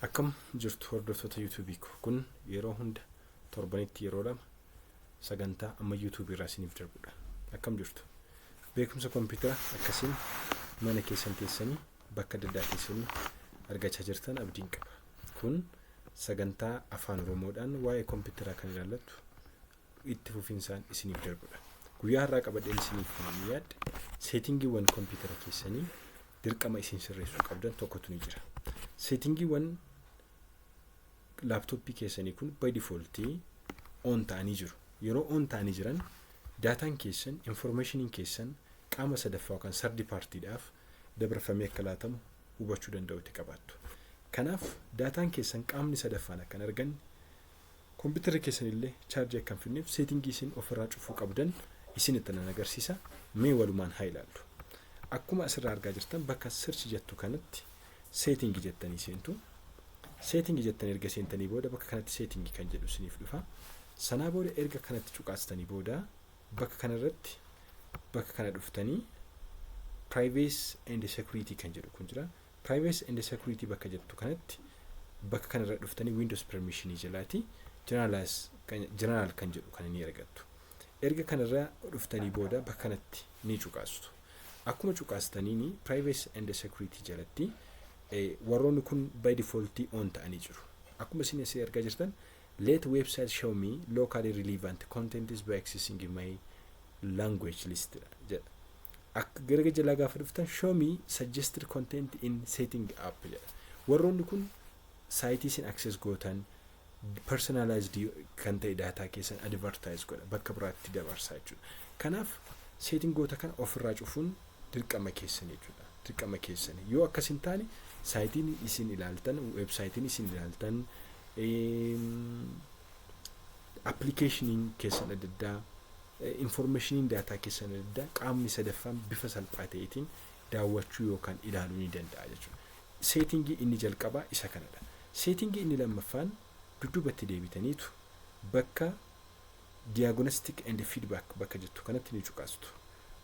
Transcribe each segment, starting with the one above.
Akkam jirtu hordoftoota YouTube kun yeroo hunda torbanitti yeroo lama sagantaa amma YouTube irraa isiniif darbudha. Akkam jirtu beekumsa kompuutera akkasiin mana keessan teessanii bakka adda addaa teessanii argachaa jirtan abdiin qaba. Kun sagantaa afaan Oromoodhaan waa'ee kompuuteraa kan ilaallatu itti fufinsaan isiniif darbudha. Guyyaa har'aa qabadheen isiniif yaadde seetingiiwwan kompuutera keessanii dirqama isin sirreessuu qabdan tokkotu ni jira. Seetingiiwwan laptopii keessanii kun by default on ta'anii jiru. Yeroo on ta'anii jiran daataan keessan, informationiin keessan qaama sadaffaa yookaan third partyidhaaf dabarfamee akka laatamu hubachuu danda'utti qabaattu. Kanaaf daataan keessan qaamni sadaffaan akka argan kompuuterri keessan illee chaarjii akka hin fidneef seetingii isin ofirraa cufuu qabdan isinitti nan agarsiisa. Mee walumaan haa ilaallu. Akkuma asirraa argaa jirtan bakka search jettu kanatti seetingii jettanii seentu. Seetingii jettanii erga seentanii booda bakka kanatti seetingii kan jedhu isiniif dhufa. Sanaa booda erga kanatti cuqaastanii booda bakka kanarratti bakka kana dhuftanii privacy and security kan jedhu kun jira. Privacy and security bakka jettu kanatti bakka kanarra dhuftanii Windows permission jalaati general kan jedhu kan ni argattu. Erga kanarra dhuftanii booda bakka kanatti ni cuqaastu. Akkuma cuqaastanii privacy and security jalatti warroonni kun by default on ta'anii jiru. Akkuma isin asii argaa jirtan let website show me locally relevant content is by accessing my language list jedha. Akka gara jalaa gaafa dhuftan show me suggested content in setting app jedha. Warroonni kun saayitii isin access gootan personalized kan ta'e daataa keessan advertise godha bakka biraatti dabarsaa jechuudha. Kanaaf settingoota kana ofirraa cufuun dirqama keessan jechuudha. Dirqama keessan yoo akkas hin taane saayitiin isin ilaaltan, websaayitiin isin ilaaltan, applicationiin keessan adda addaa, informationiin daataa keessan adda addaa qaamni sadaffaan bifa salphaa ta'eetiin daawwachuu yookaan ilaaluu ni danda'a jechuudha. Seetingii inni jalqabaa isa kanadha. Seetingii inni lammaffaan dudduubatti deebitaniitu bakka diagnostic and feedback bakka jettu kanatti ni cuqaastu.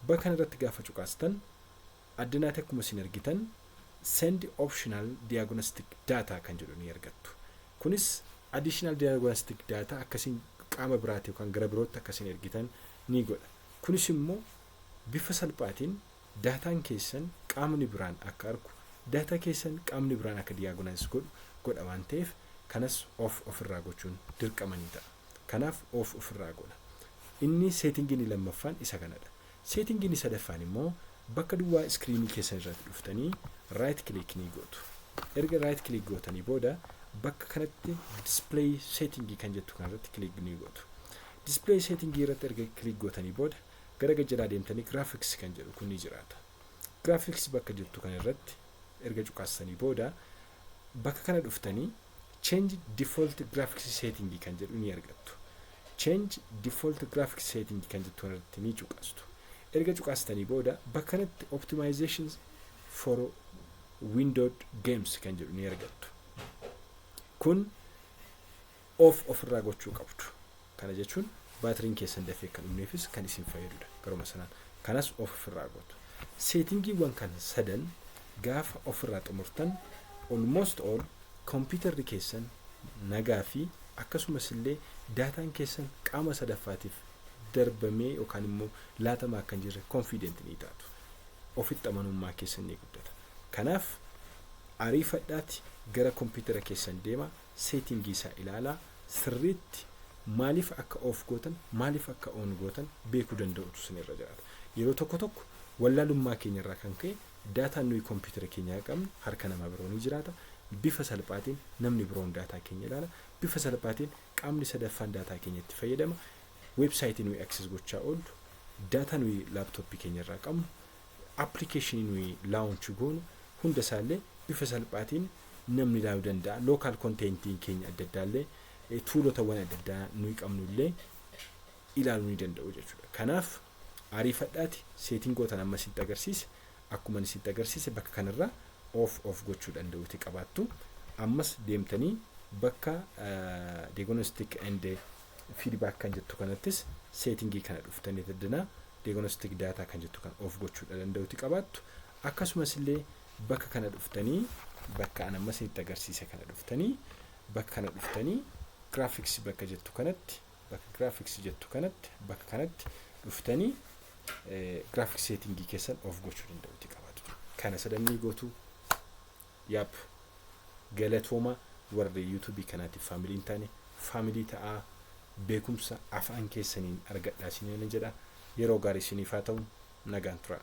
Bakka kanarratti gaafa cuqaastan addanaatti akkuma isin argitan send optional diagnostic data kan jedhu ni argattu. Kunis additional diagnostic data akkasiin qaama biraati yookaan gara birootti akkasiin argitan ni godha. Kunis immoo bifa salphaatiin daataan keessan qaamni biraan akka argu, daataa keessan qaamni biraan akka diagnosis godha waan ta'eef kanas ofirraa gochuun dirqama ni ta'a. Kanaaf ofirraa godha. Inni seetingiin lammaffaan isa kanadha. Seetingiin sadaffaan immoo bakka duwwaa iskiriinii keessan irratti dhuftanii right click ni gootu. Erga right click gootanii booda bakka kanatti display settingii kan jettu kanarratti click ni gootu. Display settingii irratti erga click gootanii booda gara jalaa deemtanii graphics kan jedhu kun ni jiraata. Graphics bakka jettu kanarratti erga cuqaastanii booda bakka kana dhuftanii change default graphics settingii kan jedhu ni argattu. Change default graphics settingii kan jettu kanarratti ni cuqaastu. Erga cuqaastanii booda bakka kanatti optimizations for Windows games kan jedhu ni argattu. Kun ofirraa gochuu qabdu. Kana jechuun baatiriin keessan dafee kan dhumneefis kan isin fayyadudha. Garuma sanaan kanas ofirraa gootu. Seetingiiwwan kan sadan gaafa ofirraa xumurtan almost all kompuuterri keessan nagaa fi akkasumas illee daataan keessan qaama sadaffaatiif darbamee yookaan immoo laatamaa kan jirre confident ni taatu. Ofitti amanummaa keessan ni guddata. Kanaaf ariifadhaatti gara kompuutera keessan deema, seetingii isaa ilaalaa, sirriitti maaliif akka off gootan, maaliif akka on gootan beekuu danda'utu sinirra jiraata. Yeroo tokko wallaalummaa keenyarraa kan ka'e daataan nuyi kompuutera keenyaa qabnu harka nama biroo ni jiraata. Bifa salphaatiin namni biroon daataa keenya ilaala. Bifa salphaatiin qaamni sadaffaan daataa keenyatti fayyadama. Websaayitii nuyi access gochaa oollu, daataa nuyi laaptooppii keenyarraa qabnu, appilikeeshinii nuyi launch goonu hunda isaallee bifa salphaatiin namni ilaaluu danda'a. Local contentiin keenya adda addaallee tuulotawwan adda addaa nuyi qabnullee ilaaluu ni danda'u jechuudha. Kanaaf ariifadhaati seetingootan amma sitti agarsiise akkuma sitti agarsiise bakka kanarraa off gochuu danda'uuti qabaattu. Ammas deemtanii bakka diagnostic and feedback kan jettu kanattis seetingii kana dhuftanii daddana diagnostic data kan jettu kan off gochuu danda'uuti qabaattu. Akkasumas illee bakka kana dhuftanii bakka an amma isinitti agarsiise kana dhuftanii bakka kana dhuftanii graphics bakka jettu kanatti bakka graphics jettu kanatti bakka kanatti dhuftanii graphic setting keessan of gochuu danda'utti qabaatu. Kana sadanii gootu yaap galatooma warri YouTube kanaatiif family taane family ta'a beekumsa afaan keessaniin argadhaa isiniin jedha. Yeroo gaarii isiniif haa ta'u nagaan tura.